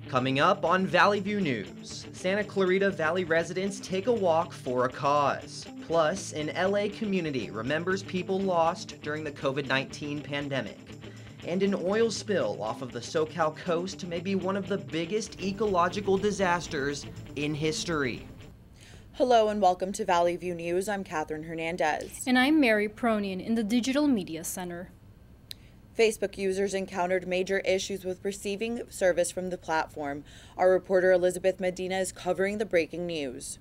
Coming up on Valley View News, Santa Clarita Valley residents take a walk for a cause. Plus, an LA community remembers people lost during the COVID-19 pandemic. And an oil spill off of the SoCal coast may be one of the biggest ecological disasters in history. Hello and welcome to Valley View News. I'm Catherine Hernandez. And I'm Mary Pronian in the Digital Media Center. Facebook users encountered major issues with receiving service from the platform. Our reporter Elizabeth Medina is covering the breaking news.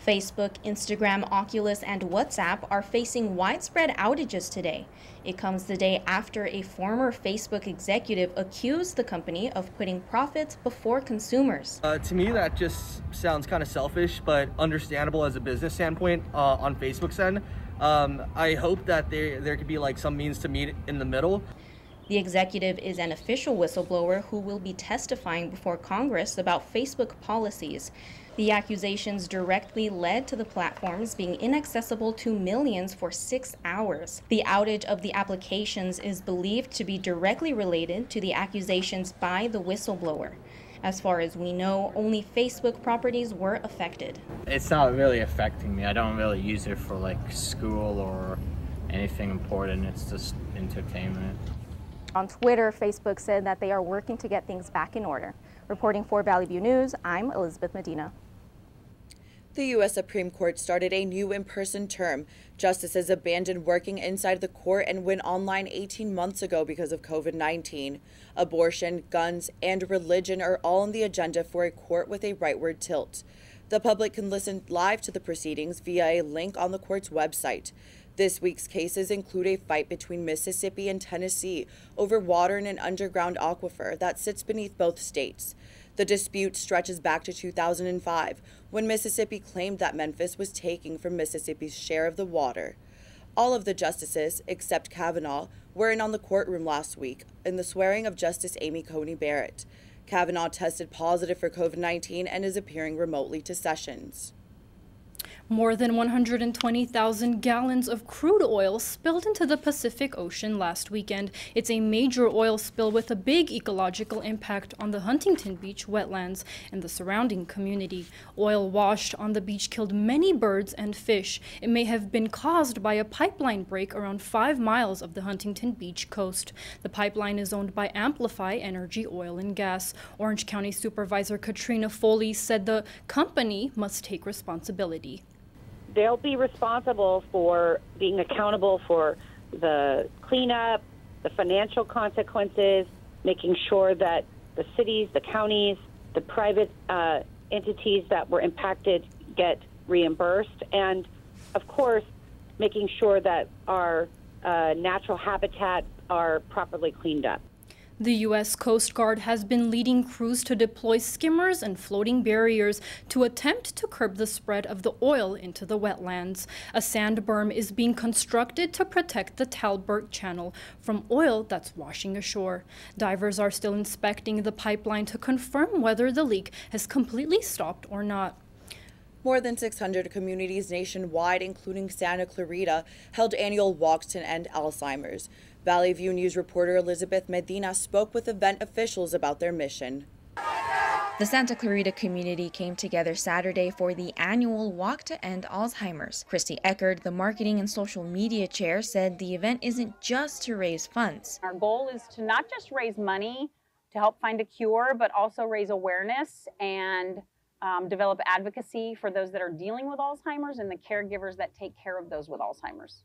Facebook, Instagram, Oculus, and WhatsApp are facing widespread outages today. It comes the day after a former Facebook executive accused the company of putting profits before consumers. To me, that just sounds kind of selfish, but understandable as a business standpoint on Facebook's end. I hope that there could be like some means to meet in the middle. The executive is an official whistleblower who will be testifying before Congress about Facebook policies. The accusations directly led to the platforms being inaccessible to millions for 6 hours. The outage of the applications is believed to be directly related to the accusations by the whistleblower. As far as we know, only Facebook properties were affected. It's not really affecting me. I don't really use it for like school or anything important. It's just entertainment. On Twitter, Facebook said that they are working to get things back in order. Reporting for Valley View News, I'm Elizabeth Medina. The U.S. Supreme Court started a new in-person term. Justices abandoned working inside the court and went online 18 months ago because of COVID-19. Abortion, guns, and religion are all on the agenda for a court with a rightward tilt. The public can listen live to the proceedings via a link on the court's website. This week's cases include a fight between Mississippi and Tennessee over water in an underground aquifer that sits beneath both states. The dispute stretches back to 2005, when Mississippi claimed that Memphis was taking from Mississippi's share of the water. All of the justices, except Kavanaugh, were in on the courtroom last week in the swearing of Justice Amy Coney Barrett. Kavanaugh tested positive for COVID-19 and is appearing remotely to sessions. More than 120,000 gallons of crude oil spilled into the Pacific Ocean last weekend. It's a major oil spill with a big ecological impact on the Huntington Beach wetlands and the surrounding community. Oil washed on the beach killed many birds and fish. It may have been caused by a pipeline break around 5 miles of the Huntington Beach coast. The pipeline is owned by Amplify Energy Oil and Gas. Orange County Supervisor Katrina Foley said the company must take responsibility. They'll be responsible for being accountable for the cleanup, the financial consequences, making sure that the cities, the counties, the private entities that were impacted get reimbursed, and of course, making sure that our natural habitat are properly cleaned up. The U.S. Coast Guard has been leading crews to deploy skimmers and floating barriers to attempt to curb the spread of the oil into the wetlands. A sand berm is being constructed to protect the Talbert Channel from oil that's washing ashore. Divers are still inspecting the pipeline to confirm whether the leak has completely stopped or not. More than 600 communities nationwide, including Santa Clarita, held annual walks to end Alzheimer's. Valley View News reporter Elizabeth Medina spoke with event officials about their mission. The Santa Clarita community came together Saturday for the annual Walk to End Alzheimer's. Christy Eckerd, the marketing and social media chair, said the event isn't just to raise funds. Our goal is to not just raise money to help find a cure, but also raise awareness and develop advocacy for those that are dealing with Alzheimer's and the caregivers that take care of those with Alzheimer's.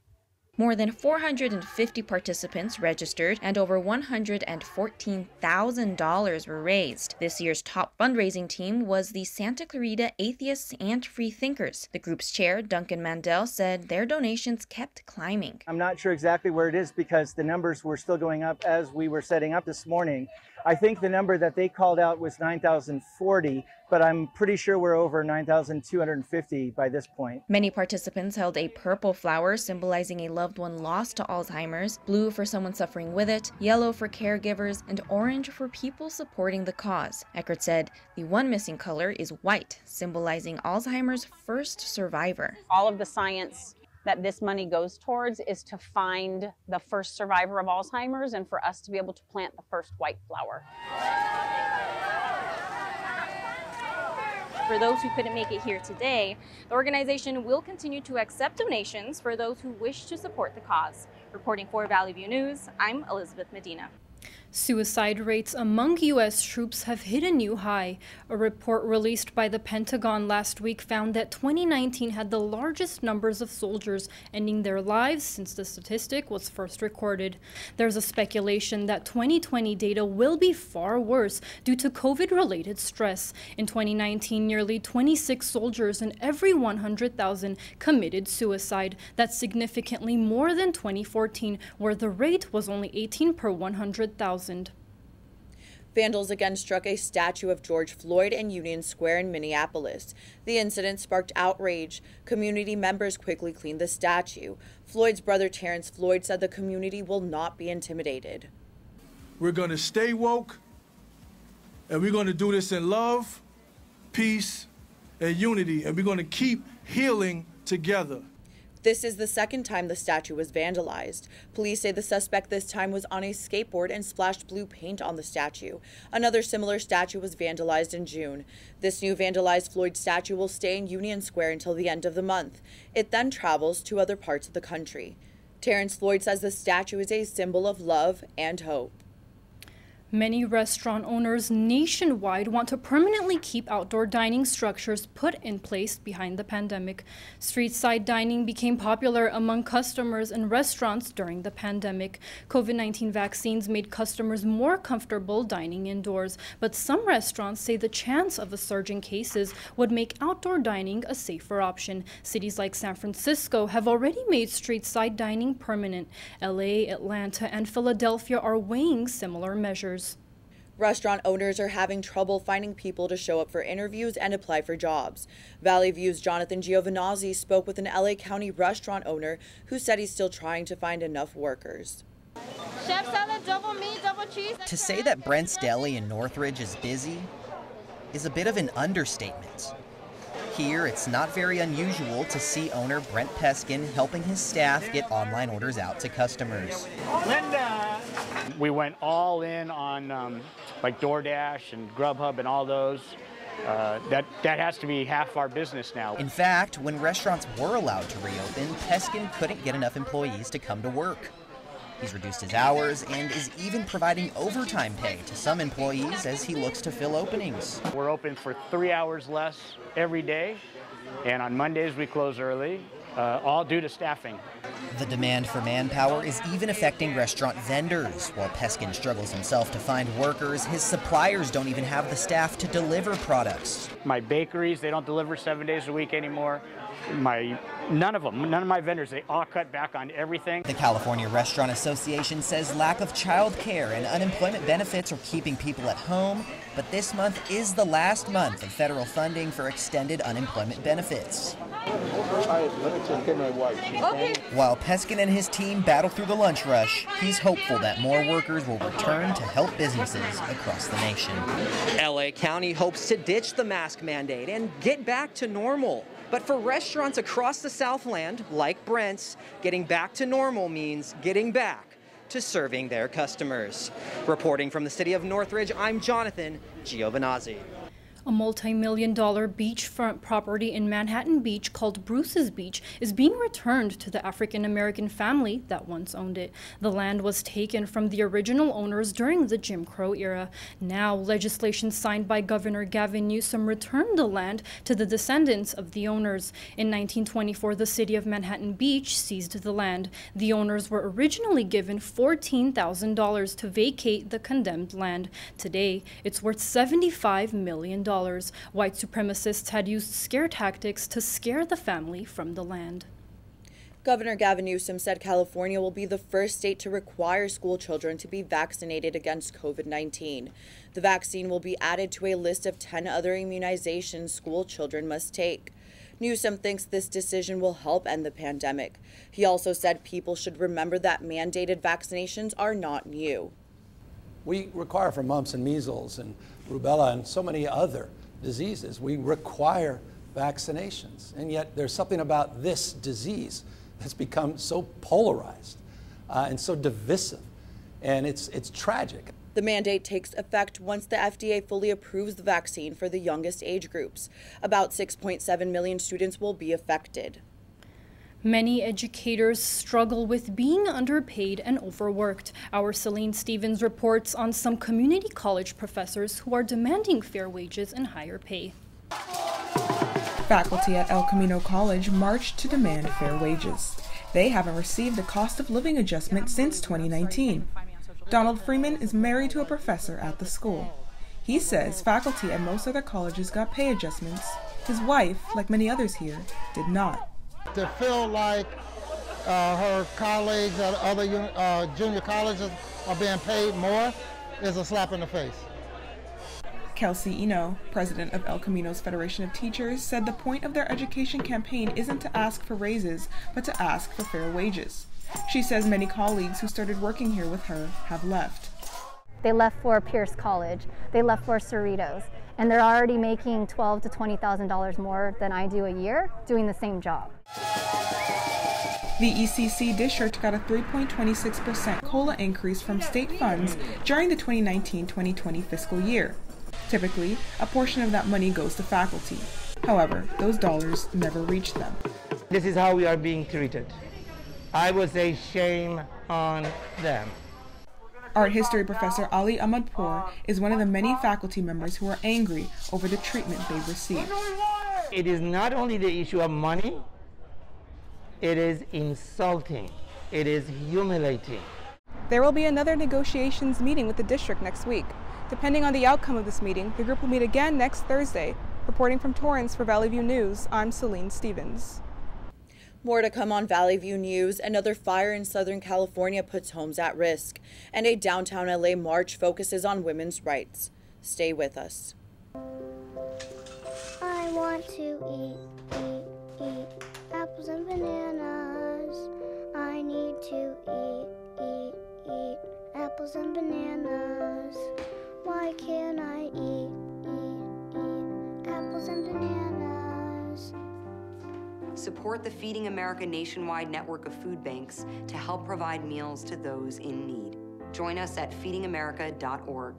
More than 450 participants registered and over $114,000 were raised. This year's top fundraising team was the Santa Clarita Atheists and Free Thinkers. The group's chair, Duncan Mandel, said their donations kept climbing. I'm not sure exactly where it is because the numbers were still going up as we were setting up this morning. I think the number that they called out was 9,040, but I'm pretty sure we're over 9,250 by this point. Many participants held a purple flower symbolizing a loved one lost to Alzheimer's, blue for someone suffering with it, yellow for caregivers, and orange for people supporting the cause. Eckerd said the one missing color is white, symbolizing Alzheimer's first survivor. All of the science that this money goes towards is to find the first survivor of Alzheimer's and for us to be able to plant the first white flower. For those who couldn't make it here today, the organization will continue to accept donations for those who wish to support the cause. Reporting for Valley View News, I'm Elizabeth Medina. Suicide rates among U.S. troops have hit a new high. A report released by the Pentagon last week found that 2019 had the largest numbers of soldiers ending their lives since the statistic was first recorded. There's a speculation that 2020 data will be far worse due to COVID-related stress. In 2019, nearly 26 soldiers in every 100,000 committed suicide. That's significantly more than 2014, where the rate was only 18 per 100,000. Vandals again struck a statue of George Floyd in Union Square in Minneapolis. The incident sparked outrage. Community members quickly cleaned the statue. Floyd's brother Terrence Floyd said the community will not be intimidated. We're going to stay woke, and we're going to do this in love, peace, and unity, and we're going to keep healing together. This is the second time the statue was vandalized. Police say the suspect this time was on a skateboard and splashed blue paint on the statue. Another similar statue was vandalized in June. This new vandalized Floyd statue will stay in Union Square until the end of the month. It then travels to other parts of the country. Terrence Floyd says the statue is a symbol of love and hope. Many restaurant owners nationwide want to permanently keep outdoor dining structures put in place behind the pandemic. Street-side dining became popular among customers and restaurants during the pandemic. COVID-19 vaccines made customers more comfortable dining indoors, but some restaurants say the chance of a surge in cases would make outdoor dining a safer option. Cities like San Francisco have already made street-side dining permanent. LA, Atlanta, and Philadelphia are weighing similar measures. Restaurant owners are having trouble finding people to show up for interviews and apply for jobs. Valley View's Jonathan Giovanazzi spoke with an LA County restaurant owner who said he's still trying to find enough workers. Chef salad, double meat, double cheese. To say that Brent's Deli in Northridge is busy is a bit of an understatement. Here, it's not very unusual to see owner Brent Peskin helping his staff get online orders out to customers. Linda! We went all in on like DoorDash and Grubhub and all those. That has to be half our business now. In fact, when restaurants were allowed to reopen, Peskin couldn't get enough employees to come to work. He's reduced his hours and is even providing overtime pay to some employees as he looks to fill openings. We're open for 3 hours less every day, and on Mondays we close early, all due to staffing. The demand for manpower is even affecting restaurant vendors. While Peskin struggles himself to find workers, his suppliers don't even have the staff to deliver products. My bakeries, they don't deliver 7 days a week anymore. None of my vendors, they all cut back on everything. The California Restaurant Association says lack of child care and unemployment benefits are keeping people at home, but this month is the last month of federal funding for extended unemployment benefits. While Peskin and his team battle through the lunch rush, he's hopeful that more workers will return to help businesses across the nation. LA County hopes to ditch the mask mandate and get back to normal. But for restaurants across the Southland, like Brent's, getting back to normal means getting back to serving their customers. Reporting from the city of Northridge, I'm Jonathan Giovanazzi. A multi-million-dollar beachfront property in Manhattan Beach called Bruce's Beach is being returned to the African-American family that once owned it. The land was taken from the original owners during the Jim Crow era. Now, legislation signed by Governor Gavin Newsom returned the land to the descendants of the owners. In 1924, the city of Manhattan Beach seized the land. The owners were originally given $14,000 to vacate the condemned land. Today, it's worth $75 million. White supremacists had used scare tactics to scare the family from the land. Governor Gavin Newsom said California will be the first state to require school children to be vaccinated against COVID-19. The vaccine will be added to a list of 10 other immunizations school children must take. Newsom thinks this decision will help end the pandemic. He also said people should remember that mandated vaccinations are not new. We require for mumps and measles and rubella and so many other diseases, we require vaccinations. And yet there's something about this disease that's become so polarized and so divisive, and it's tragic. The mandate takes effect once the FDA fully approves the vaccine for the youngest age groups. About 6.7 million students will be affected. Many educators struggle with being underpaid and overworked. Our Celine Stevens reports on some community college professors who are demanding fair wages and higher pay. Faculty at El Camino College marched to demand fair wages. They haven't received a cost of living adjustment since 2019. Donald Freeman is married to a professor at the school. He says faculty at most other colleges got pay adjustments. His wife, like many others here, did not. To feel like her colleagues at other junior colleges are being paid more is a slap in the face. Kelsey Eno, president of El Camino's Federation of Teachers, said the point of their education campaign isn't to ask for raises, but to ask for fair wages. She says many colleagues who started working here with her have left. They left for Pierce College, they left for Cerritos, and they're already making $12,000 to $20,000 more than I do a year doing the same job. The ECC district got a 3.26% COLA increase from state funds during the 2019-2020 fiscal year. Typically, a portion of that money goes to faculty. However, those dollars never reach them. This is how we are being treated. I would say shame on them. Art history professor Ali Ahmadpour is one of the many faculty members who are angry over the treatment they received. It is not only the issue of money, it is insulting, it is humiliating. There will be another negotiations meeting with the district next week. Depending on the outcome of this meeting, the group will meet again next Thursday. Reporting from Torrance for Valley View News, I'm Celine Stevens. More to come on Valley View News. Another fire in Southern California puts homes at risk, and a downtown LA march focuses on women's rights. Stay with us. I want to eat apples and bananas. I need to eat apples and bananas. Why can't I eat apples and bananas? Support the Feeding America nationwide network of food banks to help provide meals to those in need. Join us at feedingamerica.org.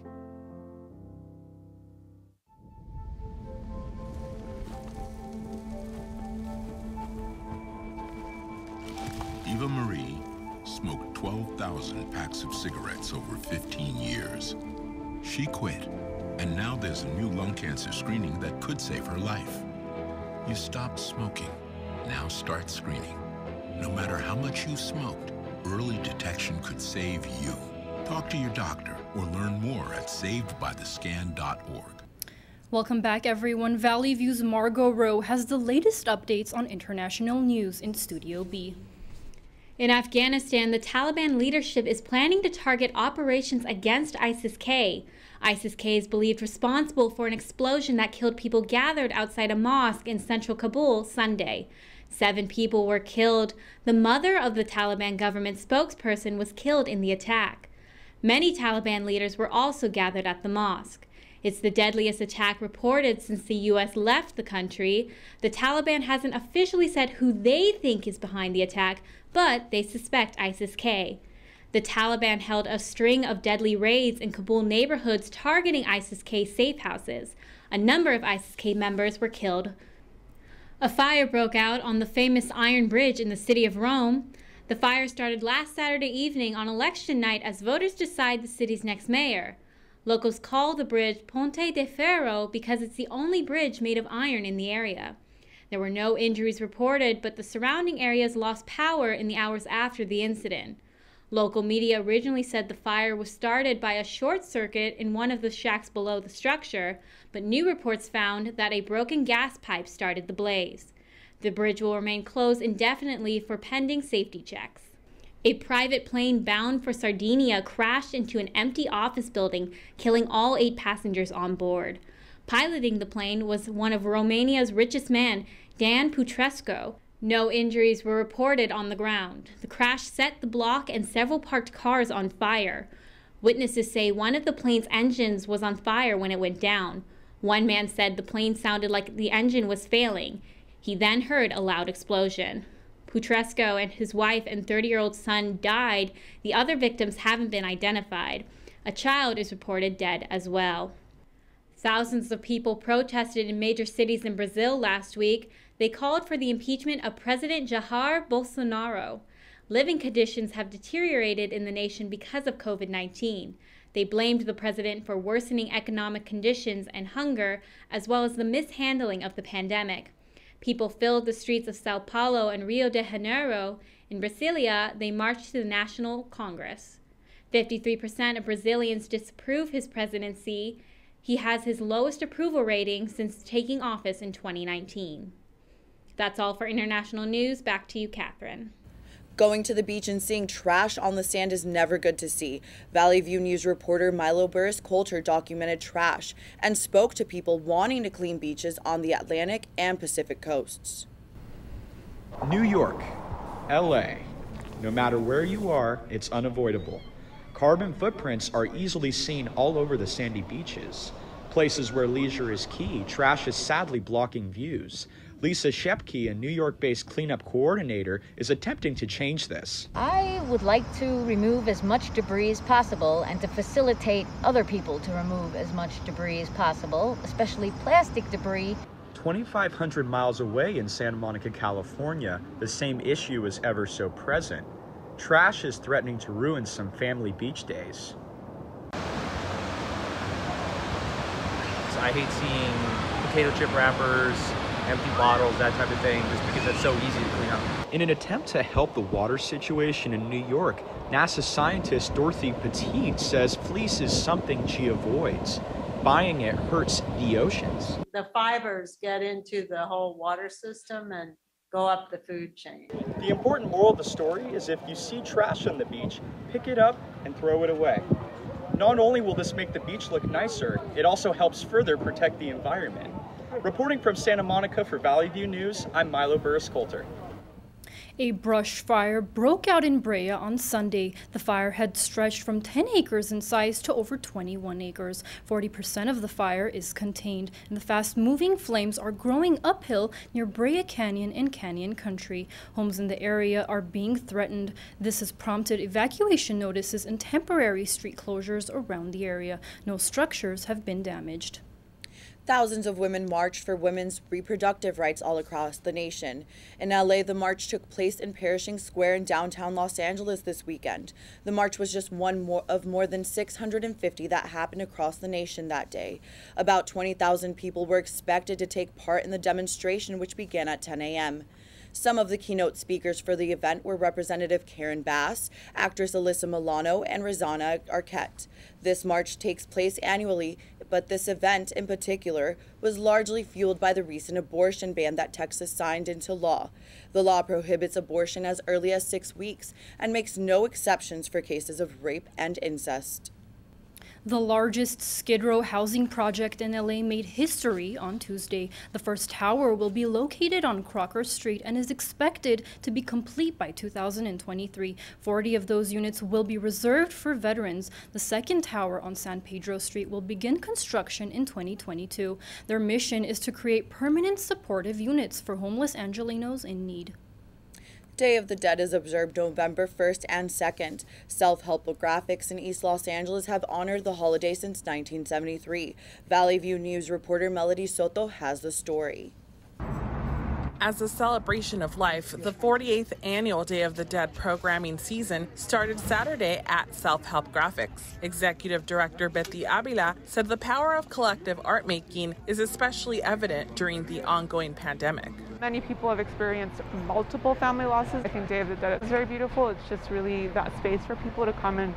Eva Marie smoked 12,000 packs of cigarettes over 15 years. She quit, and now there's a new lung cancer screening that could save her life. You stopped smoking. Now start screening. No matter how much you smoked, early detection could save you. Talk to your doctor or learn more at savedbythescan.org. Welcome back, everyone. Valley View's Margot Rowe has the latest updates on international news in Studio B. In Afghanistan, the Taliban leadership is planning to target operations against ISIS-K. ISIS-K is believed responsible for an explosion that killed people gathered outside a mosque in central Kabul Sunday. 7 people were killed. The mother of the Taliban government spokesperson was killed in the attack. Many Taliban leaders were also gathered at the mosque. It's the deadliest attack reported since the U.S. left the country. The Taliban hasn't officially said who they think is behind the attack, but they suspect ISIS-K. The Taliban held a string of deadly raids in Kabul neighborhoods targeting ISIS-K safe houses. A number of ISIS-K members were killed. A fire broke out on the famous Iron Bridge in the city of Rome. The fire started last Saturday evening on election night as voters decide the city's next mayor. Locals call the bridge Ponte de Ferro because it's the only bridge made of iron in the area. There were no injuries reported, but the surrounding areas lost power in the hours after the incident. Local media originally said the fire was started by a short circuit in one of the shacks below the structure, but new reports found that a broken gas pipe started the blaze. The bridge will remain closed indefinitely for pending safety checks. A private plane bound for Sardinia crashed into an empty office building, killing all 8 passengers on board. Piloting the plane was one of Romania's richest men, Dan Putrescu. No injuries were reported on the ground. The crash set the block and several parked cars on fire. Witnesses say one of the plane's engines was on fire when it went down. One man said the plane sounded like the engine was failing. He then heard a loud explosion. Putresco and his wife and 30-year-old son died. The other victims haven't been identified. A child is reported dead as well. Thousands of people protested in major cities in Brazil last week. They called for the impeachment of President Jair Bolsonaro. Living conditions have deteriorated in the nation because of COVID-19. They blamed the president for worsening economic conditions and hunger, as well as the mishandling of the pandemic. People filled the streets of Sao Paulo and Rio de Janeiro. In Brasilia, they marched to the National Congress. 53% of Brazilians disapprove his presidency. He has his lowest approval rating since taking office in 2019. That's all for international news. Back to you, Catherine. Going to the beach and seeing trash on the sand is never good to see. Valley View News reporter Milo Burris-Coulter documented trash and spoke to people wanting to clean beaches on the Atlantic and Pacific coasts. New York, LA, no matter where you are, it's unavoidable. Carbon footprints are easily seen all over the sandy beaches. Places where leisure is key, trash is sadly blocking views. Lisa Shepke, a New York-based cleanup coordinator, is attempting to change this. I would like to remove as much debris as possible and to facilitate other people to remove as much debris as possible, especially plastic debris. 2,500 miles away in Santa Monica, California, the same issue is ever so present. Trash is threatening to ruin some family beach days. I hate seeing potato chip wrappers, empty bottles, that type of thing, just because it's so easy to clean up. In an attempt to help the water situation in New York, NASA scientist Dorothy Petit says fleece is something she avoids. Buying it hurts the oceans. The fibers get into the whole water system and go up the food chain. The important moral of the story is if you see trash on the beach, pick it up and throw it away. Not only will this make the beach look nicer, it also helps further protect the environment. Reporting from Santa Monica for Valley View News, I'm Milo Burris-Coulter. A brush fire broke out in Brea on Sunday. The fire had stretched from 10 acres in size to over 21 acres. 40% of the fire is contained, and the fast-moving flames are growing uphill near Brea Canyon and Canyon Country. Homes in the area are being threatened. This has prompted evacuation notices and temporary street closures around the area. No structures have been damaged. Thousands of women marched for women's reproductive rights all across the nation. In LA, the march took place in Pershing Square in downtown Los Angeles this weekend. The march was just one of more than 650 that happened across the nation that day. About 20,000 people were expected to take part in the demonstration, which began at 10 a.m. Some of the keynote speakers for the event were Representative Karen Bass, actress Alyssa Milano, and Rosanna Arquette. This march takes place annually, but this event in particular was largely fueled by the recent abortion ban that Texas signed into law. The law prohibits abortion as early as 6 weeks and makes no exceptions for cases of rape and incest. The largest Skid Row housing project in LA made history on Tuesday. The first tower will be located on Crocker Street and is expected to be complete by 2023. 40 of those units will be reserved for veterans. The second tower on San Pedro Street will begin construction in 2022. Their mission is to create permanent supportive units for homeless Angelenos in need. Day of the Dead is observed November 1st and 2nd. Self-help graphics in East Los Angeles have honored the holiday since 1973. Valley View News reporter Melody Soto has the story. As a celebration of life, the 48th annual Day of the Dead programming season started Saturday at Self-Help Graphics. Executive Director Betty Avila said the power of collective art making is especially evident during the ongoing pandemic. Many people have experienced multiple family losses. I think Day of the Dead is very beautiful. It's just really that space for people to come and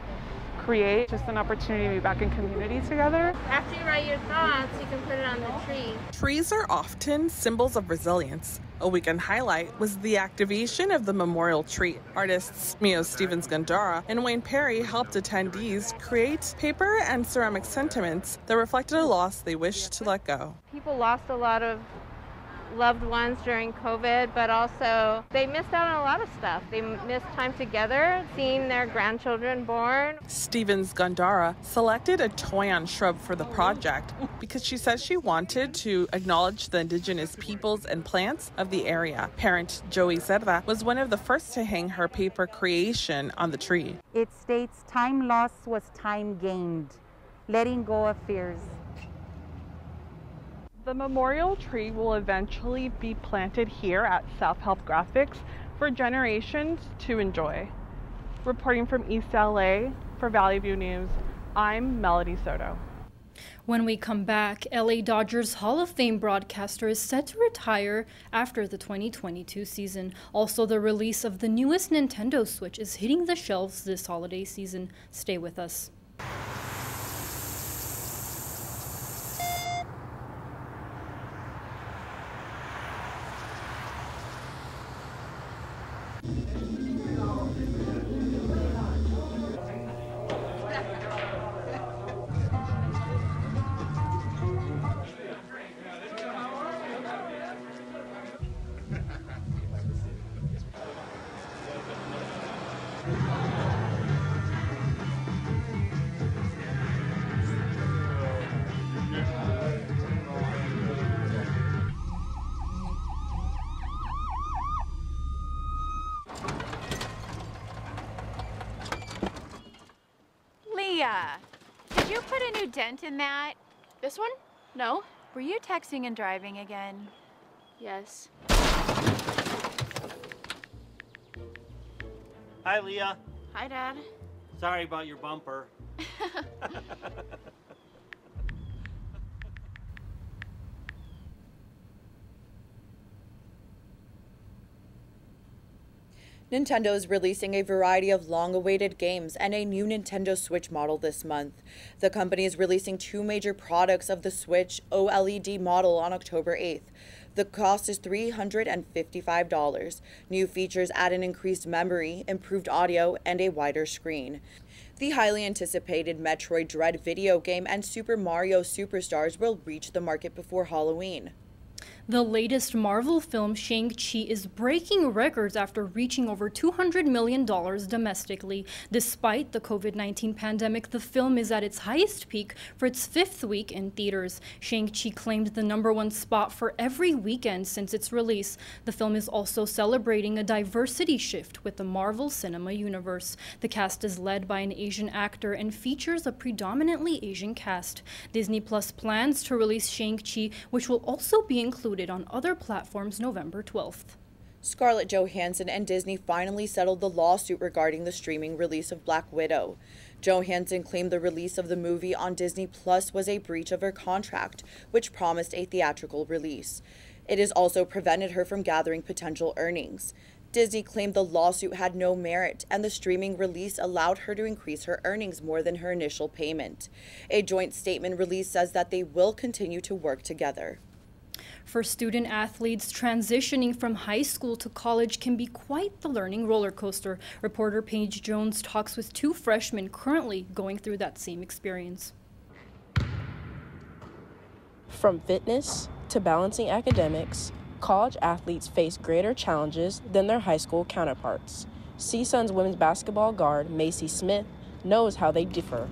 create, just an opportunity to be back in community together. After you write your thoughts, you can put it on the tree. Trees are often symbols of resilience. A weekend highlight was the activation of the memorial tree. Artists Mio Stevens-Gondara and Wayne Perry helped attendees create paper and ceramic sentiments that reflected a loss they wished to let go. People lost a lot of loved ones during COVID, but also they missed out on a lot of stuff. They missed time together, seeing their grandchildren born. Stevens Gandara selected a toyon shrub for the project because she says she wanted to acknowledge the indigenous peoples and plants of the area. Parent Joey Cerda was one of the first to hang her paper creation on the tree. It states, "Time lost was time gained, letting go of fears." The memorial tree will eventually be planted here at South Help Graphics for generations to enjoy. Reporting from East LA for Valley View News, I'm Melody Soto. When we come back, LA Dodgers Hall of Fame broadcaster is set to retire after the 2022 season. Also, the release of the newest Nintendo Switch is hitting the shelves this holiday season. Stay with us. Did you put a new dent in that? This one? No. Were you texting and driving again? Yes. Hi, Leah. Hi, Dad. Sorry about your bumper. Nintendo is releasing a variety of long-awaited games and a new Nintendo Switch model this month. The company is releasing two major products of the Switch OLED model on October 8th. The cost is $355. New features add an increased memory, improved audio, and a wider screen. The highly anticipated Metroid Dread video game and Super Mario Superstars will reach the market before Halloween. The latest Marvel film, Shang-Chi, is breaking records after reaching over $200 million domestically. Despite the COVID-19 pandemic, the film is at its highest peak for its fifth week in theaters. Shang-Chi claimed the #1 spot for every weekend since its release. The film is also celebrating a diversity shift with the Marvel Cinema Universe. The cast is led by an Asian actor and features a predominantly Asian cast. Disney Plus plans to release Shang-Chi, which will also be included on other platforms November 12th. Scarlett Johansson and Disney finally settled the lawsuit regarding the streaming release of Black Widow. Johansson claimed the release of the movie on Disney Plus was a breach of her contract, which promised a theatrical release. It has also prevented her from gathering potential earnings. Disney claimed the lawsuit had no merit, and the streaming release allowed her to increase her earnings more than her initial payment. A joint statement release says that they will continue to work together. For student athletes, transitioning from high school to college can be quite the learning roller coaster. Reporter Paige Jones talks with two freshmen currently going through that same experience. From fitness to balancing academics, college athletes face greater challenges than their high school counterparts. CSUN's women's basketball guard, Macy Smith, knows how they differ.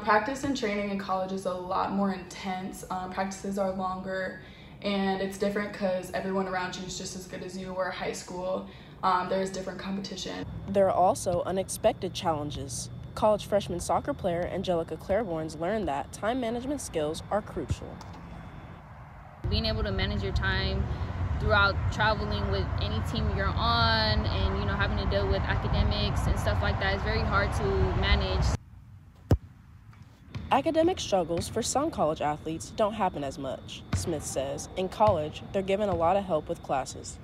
Practice and training in college is a lot more intense. Practices are longer, and it's different because everyone around you is just as good as you were. High school, there's different competition. There are also unexpected challenges. College freshman soccer player Angelica Claiborne's learned that time management skills are crucial. Being able to manage your time throughout traveling with any team you're on, and having to deal with academics and stuff like that is very hard to manage. Academic struggles for some college athletes don't happen as much, Smith says. In college, they're given a lot of help with classes.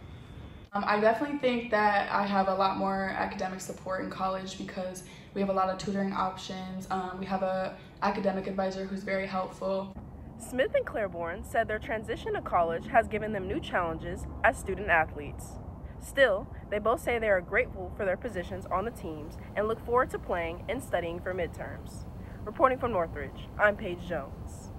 I definitely think that I have a lot more academic support in college because we have a lot of tutoring options. We have an academic advisor who's very helpful. Smith and Claiborne said their transition to college has given them new challenges as student athletes. Still, they both say they are grateful for their positions on the teams and look forward to playing and studying for midterms. Reporting from Northridge, I'm Paige Jones.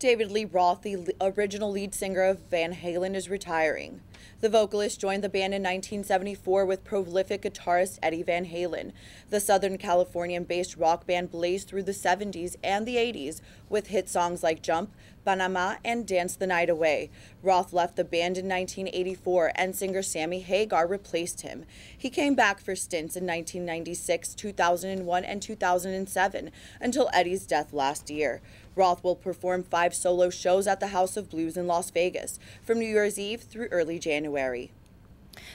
David Lee Roth, the original lead singer of Van Halen, is retiring. The vocalist joined the band in 1974 with prolific guitarist Eddie Van Halen. The Southern Californian-based rock band blazed through the 70s and the 80s with hit songs like Jump, Panama, and Dance the Night Away. Roth left the band in 1984, and singer Sammy Hagar replaced him. He came back for stints in 1996, 2001, and 2007, until Eddie's death last year. Roth will perform 5 solo shows at the House of Blues in Las Vegas from New Year's Eve through early January.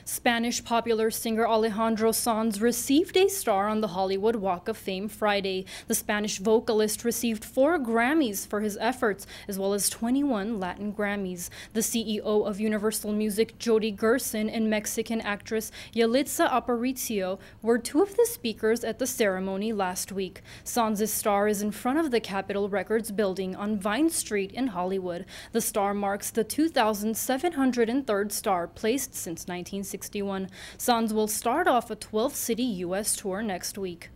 Spanish popular singer Alejandro Sanz received a star on the Hollywood Walk of Fame Friday. The Spanish vocalist received 4 Grammys for his efforts, as well as 21 Latin Grammys. The CEO of Universal Music, Jody Gerson, and Mexican actress Yalitza Aparicio were 2 of the speakers at the ceremony last week. Sanz's star is in front of the Capitol Records building on Vine Street in Hollywood. The star marks the 2,703rd star placed since 1961. Sanz will start off a 12-city U.S. tour next week.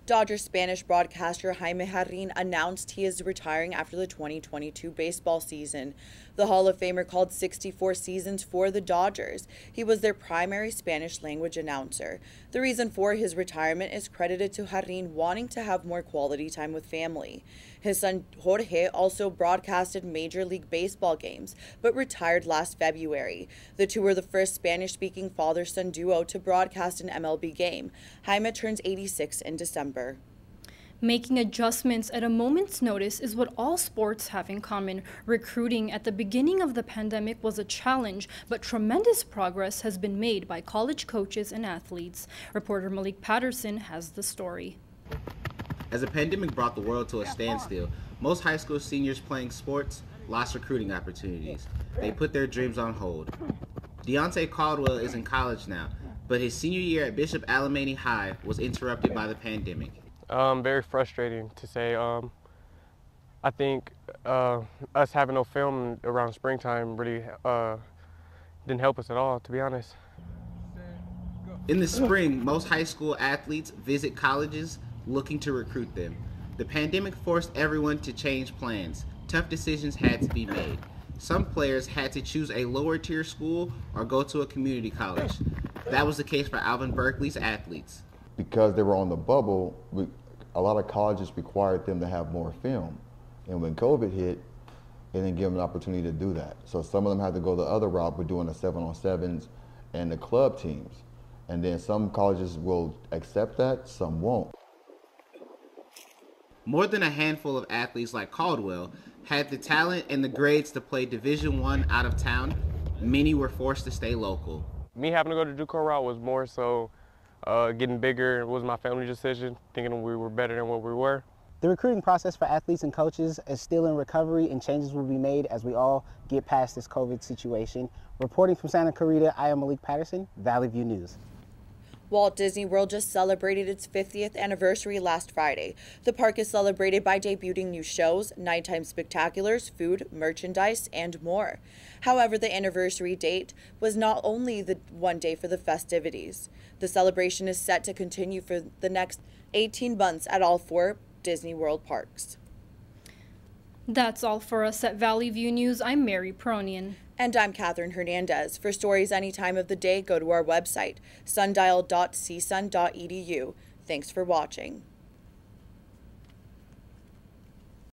Dodgers Spanish broadcaster Jaime Jarrín announced he is retiring after the 2022 baseball season. The Hall of Famer called 64 seasons for the Dodgers. He was their primary Spanish language announcer. The reason for his retirement is credited to Jarrín wanting to have more quality time with family. His son Jorge also broadcasted Major League Baseball games, but retired last February. The two were the first Spanish-speaking father-son duo to broadcast an MLB game. Jaime turns 86 in December. Making adjustments at a moment's notice is what all sports have in common. Recruiting at the beginning of the pandemic was a challenge, but tremendous progress has been made by college coaches and athletes. Reporter Malik Patterson has the story. As the pandemic brought the world to a standstill, most high school seniors playing sports lost recruiting opportunities. They put their dreams on hold. Deontay Caldwell is in college now, but his senior year at Bishop Alamany High was interrupted by the pandemic. Very frustrating to say. I think us having no film around springtime really didn't help us at all, to be honest. In the spring, most high school athletes visit colleges looking to recruit them. The pandemic forced everyone to change plans. Tough decisions had to be made. Some players had to choose a lower tier school or go to a community college. That was the case for Alvin Berkeley's athletes. Because they were on the bubble, a lot of colleges required them to have more film. And when COVID hit, they didn't give them an opportunity to do that. So some of them had to go the other route with doing the 7-on-7s and the club teams. And then some colleges will accept that, some won't. More than a handful of athletes like Caldwell had the talent and the grades to play Division I out of town. Many were forced to stay local. Me having to go to JUCO route was more so getting bigger. It was my family decision, thinking we were better than what we were. The recruiting process for athletes and coaches is still in recovery, and changes will be made as we all get past this COVID situation. Reporting from Santa Clarita, I am Malik Patterson, Valley View News. Walt Disney World just celebrated its 50th anniversary last Friday. The park is celebrated by debuting new shows, nighttime spectaculars, food, merchandise, and more. However, the anniversary date was not only the one day for the festivities. The celebration is set to continue for the next 18 months at all 4 Disney World parks. That's all for us at Valley View News. I'm Mary Peronian. And I'm Catherine Hernandez. For stories any time of the day, go to our website, sundial.csun.edu. Thanks for watching.